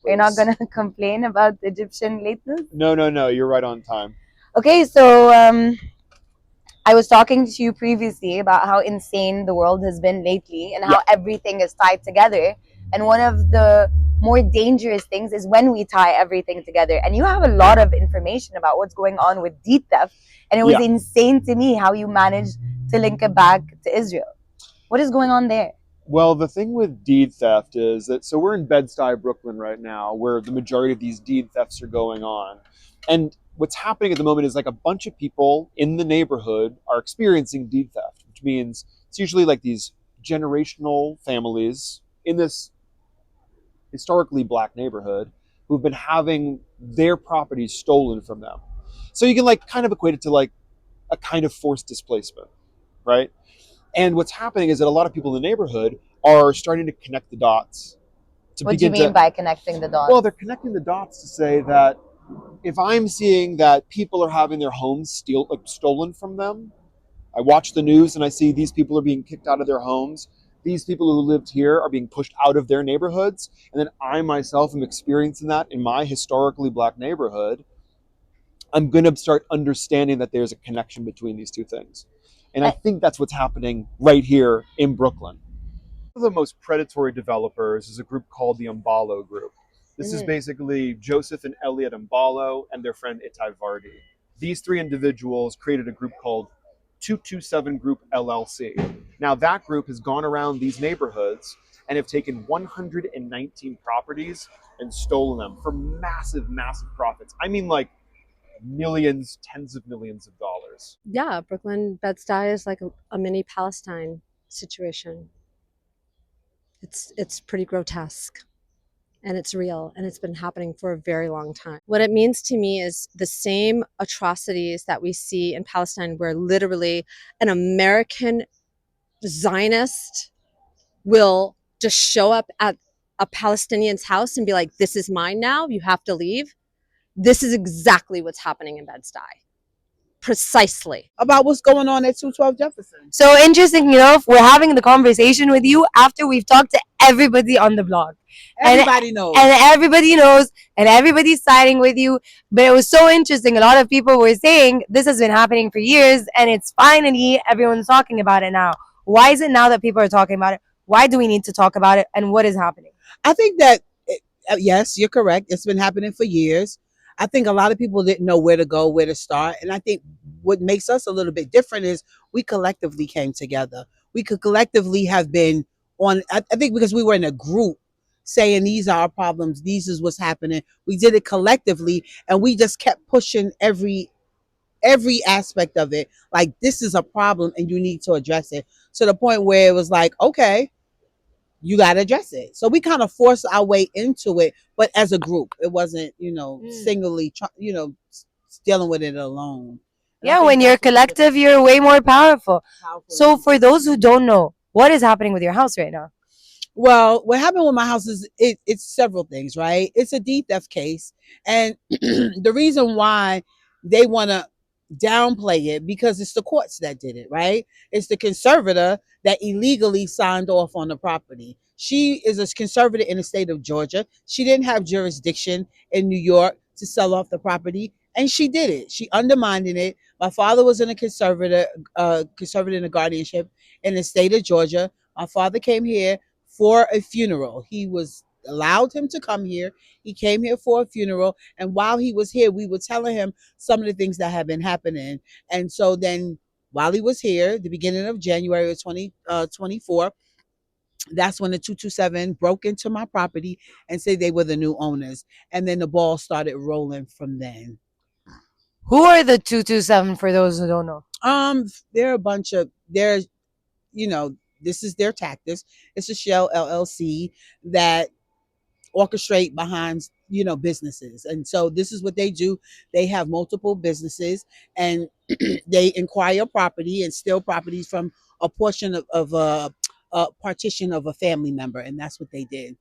You're not gonna complain about the Egyptian lateness? No. You're right on time. Okay, so I was talking to you previously about how insane the world has been lately and how everything is tied together. And one of the more dangerous things is when we tie everything together. And you have a lot of information about what's going on with deed theft. And it was insane to me how you managed to link it back to Israel. What is going on there? Well, the thing with deed theft is that, so we're in Bed-Stuy, Brooklyn right now, where the majority of these deed thefts are going on. And what's happening at the moment is like a bunch of people in the neighborhood are experiencing deed theft, which means it's usually like these generational families in this historically black neighborhood who've been having their properties stolen from them. So you can like kind of equate it to like a kind of forced displacement, right? And what's happening is that a lot of people in the neighborhood are starting to connect the dots. What do you mean by connecting the dots? Well, they're connecting the dots to say that if I'm seeing that people are having their homes stolen from them, I watch the news and I see these people are being kicked out of their homes. These people who lived here are being pushed out of their neighborhoods. And then I myself am experiencing that in my historically black neighborhood. I'm going to start understanding that there's a connection between these two things. And I think that's what's happening right here in Brooklyn. One of the most predatory developers is a group called the Umbalo Group. This is basically Joseph and Elliot Umbalo and their friend Itai Vardi. These three individuals created a group called 227 Group LLC. Now that group has gone around these neighborhoods and have taken 119 properties and stolen them for massive, massive profits. I mean like millions, tens of millions of dollars. Yeah, Brooklyn Bed-Stuy is like a mini Palestine situation. It's pretty grotesque and it's real and it's been happening for a very long time. What it means to me is the same atrocities that we see in Palestine, where literally an American Zionist will just show up at a Palestinian's house and be like, this is mine now, you have to leave. This is exactly what's happening in Bed-Stuy. Precisely. About what's going on at 212 Jefferson. So interesting enough, we're having the conversation with you after we've talked to everybody on the blog. Everybody knows. And everybody knows, and everybody's siding with you. But it was so interesting. A lot of people were saying this has been happening for years, and it's finally everyone's talking about it now. Why is it now that people are talking about it? Why do we need to talk about it? And what is happening? I think that, yes, you're correct. It's been happening for years. I think a lot of people didn't know where to go, where to start. And I think what makes us a little bit different is we collectively came together. We could collectively have been on, I think because we were in a group saying these are our problems, these is what's happening. We did it collectively and we just kept pushing every aspect of it. Like, this is a problem and you need to address it. To the point where it was like, okay, you got to address it. So we kind of forced our way into it, but as a group. It wasn't, singly, dealing with it alone. Yeah, when you're collective, you're way more powerful. So for those who don't know, what is happening with your house right now? Well, what happened with my house is it's several things, right? It's a deed theft case. And the reason why they want to downplay it, because it's the courts that did it, right? It's the conservator that illegally signed off on the property. She is a conservator in the state of Georgia. She didn't have jurisdiction in New York to sell off the property, and she did it. She undermined it. My father was in a conservator in a guardianship in the state of Georgia. My father came here for a funeral. He was allowed him to come here. He came here for a funeral. And while he was here, we were telling him some of the things that had been happening. And so then while he was here, the beginning of January of 2024, that's when the 227 broke into my property and said they were the new owners. And then the ball started rolling from then. Who are the 227 for those who don't know? They're a bunch of, this is their tactics. It's a shell LLC that orchestrate behind businesses, and so this is what they do. They have multiple businesses and they acquire property and steal properties from a portion of a partition of a family member, and that's what they did.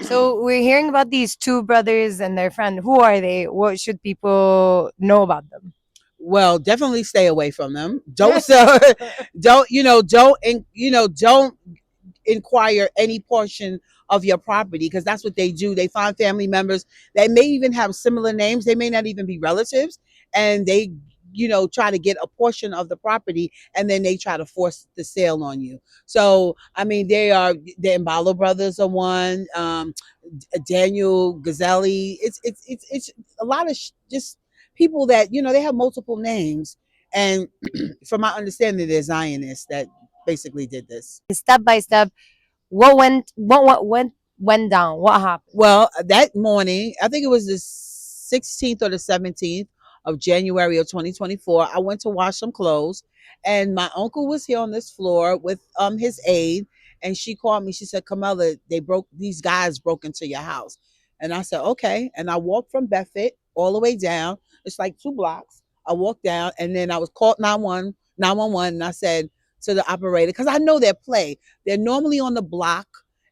So we're hearing about these two brothers and their friend. Who are they? What should people know about them? Well, definitely stay away from them. Don't don't inquire any portion of your property, because that's what they do. They find family members that may even have similar names. They may not even be relatives, and they, try to get a portion of the property, and then they try to force the sale on you. So, I mean, the Embalo brothers are one. Daniel Gazzelli. It's a lot of just people that they have multiple names, and from my understanding, they're Zionists that basically did this. Step by step, what went down? What happened? Well, that morning, I think it was the 16th or the 17th of January of 2024, I went to wash some clothes, and my uncle was here on this floor with his aide, and she called me. She said, "Carmella, these guys broke into your house." And I said, "Okay." And I walked from Bedford all the way down. It's like 2 blocks. I walked down, and then I was called 911, and I said to the operator, because I know their play. They're normally on the block,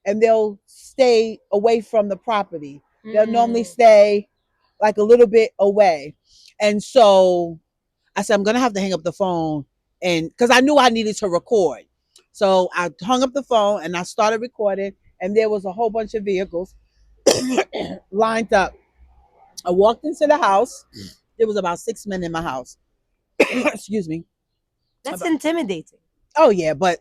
and they'll stay away from the property. They'll normally stay like a little bit away. And so I said, I'm going to have to hang up the phone, and because I knew I needed to record. So I hung up the phone and I started recording, and there was a whole bunch of vehicles lined up. I walked into the house. There was about 6 men in my house. Excuse me. That's intimidating. Oh, yeah, but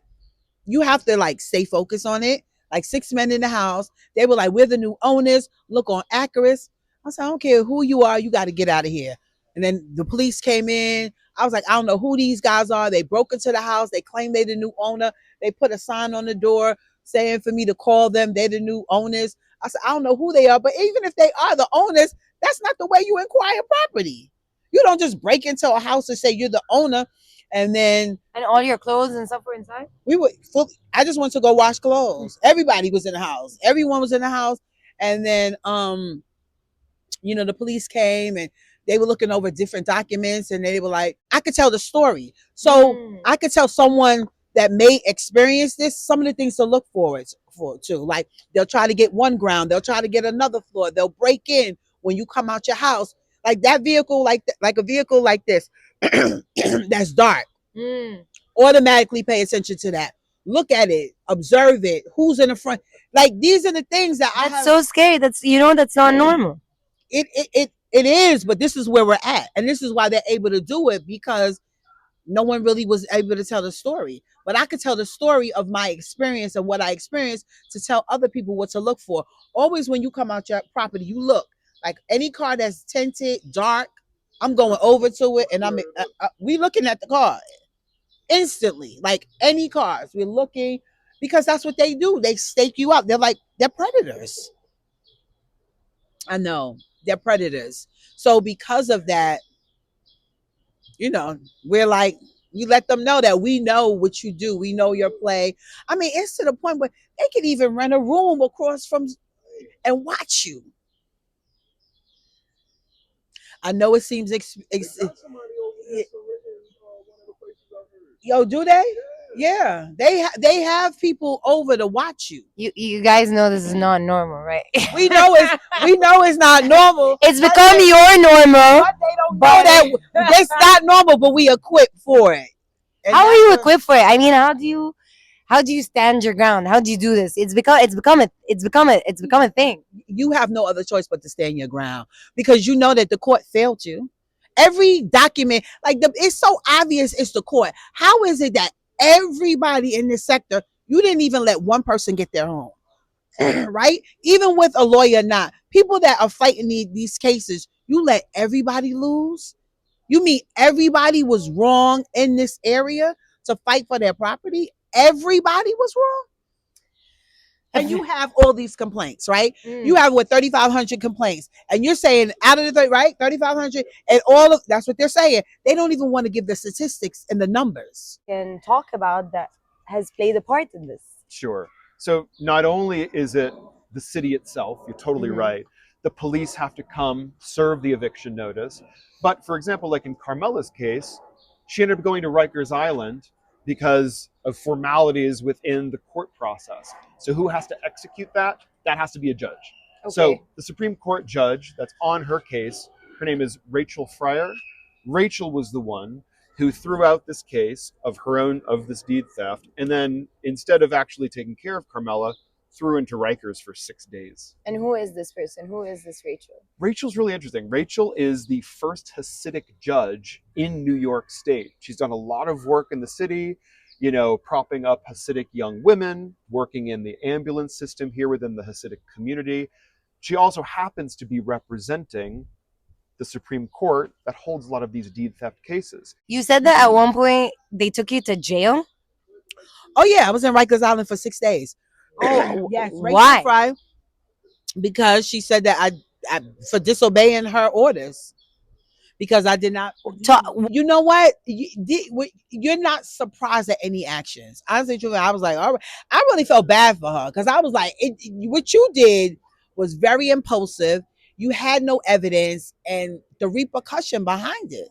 you have to like stay focused on it. Like 6 men in the house. They were like, "We're the new owners. Look on Acurus." I said, "I don't care who you are. You got to get out of here." And then the police came in. I was like, "I don't know who these guys are. They broke into the house. They claim they're the new owner. They put a sign on the door saying for me to call them. They're the new owners." I said, "I don't know who they are. But even if they are the owners, that's not the way you acquire property. You don't just break into a house and say you're the owner." And then all your clothes and stuff were inside? I just went to go wash clothes. Everybody was in the house. Everyone was in the house. And then the police came, and they were looking over different documents, and they were like, I could tell the story. So I could tell someone that may experience this some of the things to look forward for too. Like, they'll try to get one ground, they'll try to get another floor, they'll break in when you come out your house. Like that vehicle, like a vehicle like this, that's dark. Automatically pay attention to that. Look at it, observe it. Who's in the front? Like, these are the things that That's so scary. That's not normal. It is, but this is where we're at, and this is why they're able to do it, because no one really was able to tell the story. But I could tell the story of my experience and what I experienced to tell other people what to look for. Always when you come out your property, you look. Like any car that's tinted, dark, I'm going over to it, and we looking at the car instantly. Like any cars, we're looking, because that's what they do. They stake you out. They're predators. I know, they're predators. So because of that, we're like, you let them know that we know what you do. We know your play. I mean, it's to the point where they could even rent a room across from and watch you. I know it seems yo, do they? Yeah, they have people over to watch you. You guys know this is not normal, right? We know it's not normal. It's become your normal. But they don't know that it's not normal, but we equipped for it. And how are you equipped for it? I mean, how do you stand your ground? How do you do this? It's become a thing. You have no other choice but to stand your ground, because you know that the court failed you. Every document, it's so obvious it's the court. How is it that everybody in this sector, you didn't even let one person get their home? Right? Even with a lawyer, not people that are fighting these cases, you let everybody lose. You mean everybody was wrong in this area to fight for their property? Everybody was wrong. And you have all these complaints, right? You have 3,500 complaints, and you're saying out of the 3,500, and that's what they're saying. They don't even want to give the statistics and the numbers. And talk about that has played a part in this. Sure. So not only is it the city itself, you're totally right. The police have to come serve the eviction notice. But for example, like in Carmella's case, she ended up going to Rikers Island because of formalities within the court process. So who has to execute that? That has to be a judge. Okay. So the Supreme Court judge that's on her case, her name is Rachel Fryer. Rachel was the one who threw out this case of this deed theft, and then instead of actually taking care of Carmella, threw into Rikers for 6 days. And who is this person? Who is this Rachel? Rachel's really interesting. Rachel is the first Hasidic judge in New York State. She's done a lot of work in the city, you know, propping up Hasidic young women, working in the ambulance system here within the Hasidic community. She also happens to be representing the Supreme Court that holds a lot of these deed theft cases. You said that at one point they took you to jail. Oh yeah, I was in Rikers Island for 6 days. Oh, Yes. why? Fry, because she said that I for disobeying her orders. Because I did not. You know what? You're not surprised at any actions. Honestly, truly, I was like, all right. I really felt bad for her because I was like, what you did was very impulsive. You had no evidence, and the repercussion behind it.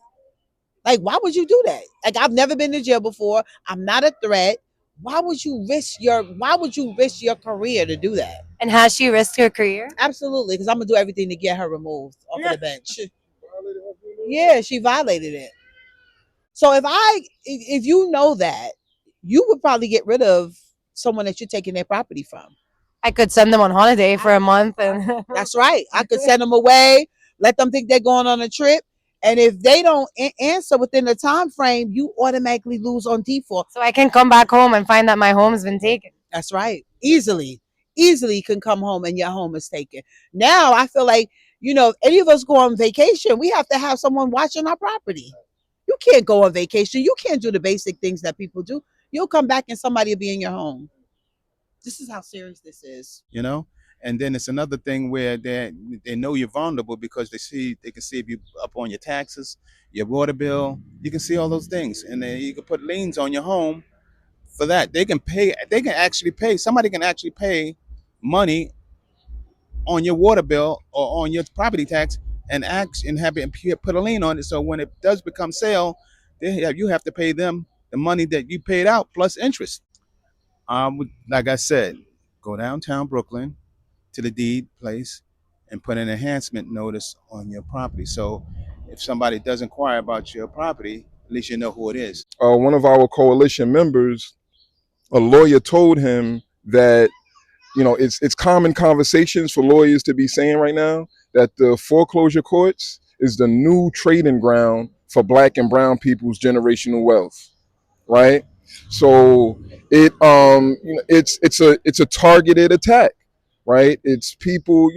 Like, why would you do that? Like, I've never been to jail before. I'm not a threat. Why would you risk your career to do that? And has she risked her career? Absolutely, because I'm gonna do everything to get her removed off of the bench. Yeah, she violated it. So if you know that, you would probably get rid of someone that you're taking their property from. I could send them on holiday for a month, and That's right. I could send them away, let them think they're going on a trip, and if they don't answer within the time frame, you automatically lose on default. so I can come back home and find that my home's been taken. That's right. Easily can come home and your home is taken. Now I feel like, if any of us go on vacation, we have to have someone watching our property. You can't go on vacation. You can't do the basic things that people do. You'll come back and somebody will be in your home. This is how serious this is. And then it's another thing where they know you're vulnerable because they can see if you up on your taxes, your water bill. You can see all those things, and then you can put liens on your home for that. Somebody can actually pay money on your water bill or on your property tax and have it put a lien on it. So when it does become sale, you have to pay them the money that you paid out plus interest. Like I said, go downtown Brooklyn to the deed place and put an enhancement notice on your property. So if somebody does inquire about your property, at least you know who it is. One of our coalition members, a lawyer told him that, it's common conversations for lawyers to be saying right now that the foreclosure courts is the new trading ground for Black and brown people's generational wealth, right? So it's a targeted attack, right? It's people,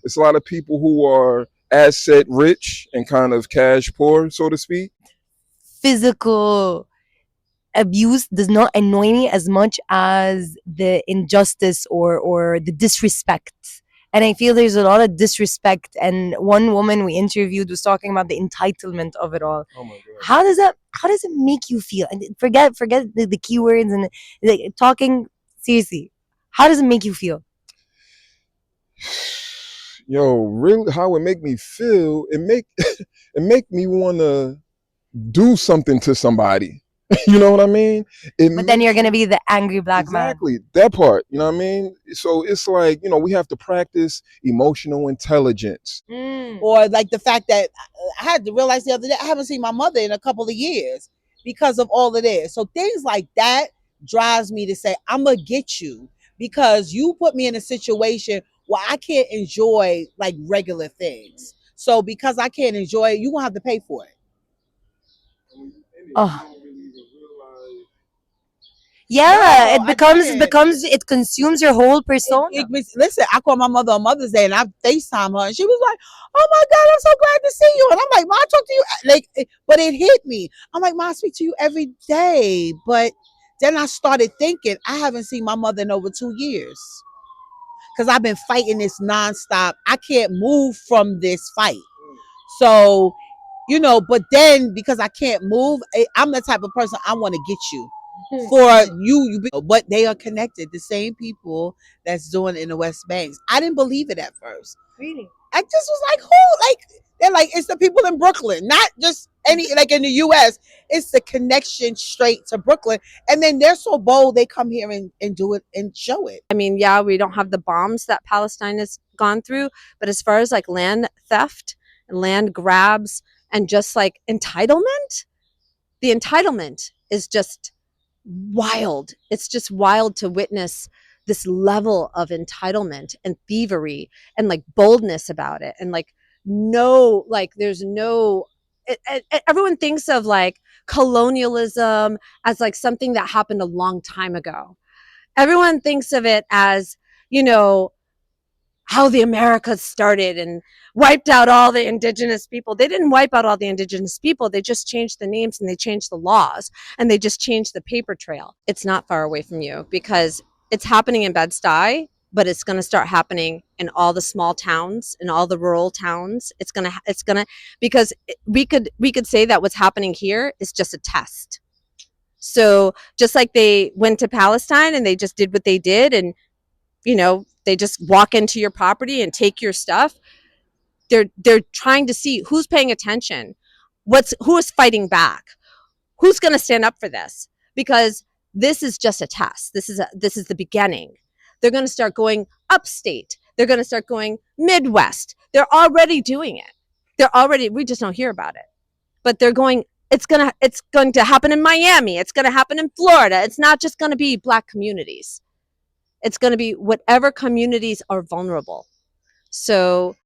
it's a lot of people who are asset rich and kind of cash poor, so to speak. Physical abuse does not annoy me as much as the injustice or the disrespect. And I feel there's a lot of disrespect. And one woman we interviewed was talking about the entitlement of it all. Oh my God. How does it make you feel? And forget the keywords and talking seriously. How does it make you feel? Yo, really, how it make me feel? It make me want to do something to somebody. You know what I mean? But then you're gonna be the angry Black man. Exactly, that part. You know what I mean? So it's like, we have to practice emotional intelligence. Or like the fact that I had to realize the other day, I haven't seen my mother in a couple of years because of all of this. So things like that drives me to say, I'm gonna get you because you put me in a situation where I can't enjoy like regular things. So because I can't enjoy it, you gonna have to pay for it. Oh. Yeah, it consumes your whole persona. Listen, I called my mother on Mother's Day and I FaceTime her and she was like, oh my God, I'm so glad to see you. And I'm like, Ma, I talk to you. But it hit me. I'm like, Ma, I speak to you every day. But then I started thinking, I haven't seen my mother in over 2 years. Because I've been fighting this nonstop. I can't move from this fight. So, but then because I can't move, I'm the type of person I want to get you. For you, but they are connected. The same people that's doing it in the West Banks. I didn't believe it at first. Really? I just was like, who? Like, they're like, it's the people in Brooklyn, not just any, like in the US. It's the connection straight to Brooklyn. And then they're so bold, they come here and do it and show it. I mean, yeah, we don't have the bombs that Palestine has gone through, but as far as like land theft and land grabs and just like entitlement, the entitlement is just wild. It's just wild to witness this level of entitlement and thievery and like boldness about it, and like no, like there's no, everyone thinks of like colonialism as like something that happened a long time ago. Everyone thinks of it as, you know, how the Americas started and wiped out all the indigenous people. They didn't wipe out all the indigenous people. They just changed the names and they changed the laws and they just changed the paper trail. It's not far away from you because it's happening in Bed-Stuy, but it's going to start happening in all the small towns, in all the rural towns. It's going to, because we could say that what's happening here is just a test. So just like they went to Palestine and they just did what they did, and you know, they just walk into your property and take your stuff. They're trying to see who's paying attention, who is fighting back, who's going to stand up for this, because this is just a test. This is the beginning. They're going to start going upstate. They're going to start going Midwest. They're already doing it. We just don't hear about it. But they're going, it's going to happen in Miami. It's going to happen in Florida. It's not just going to be Black communities. It's going to be whatever communities are vulnerable. So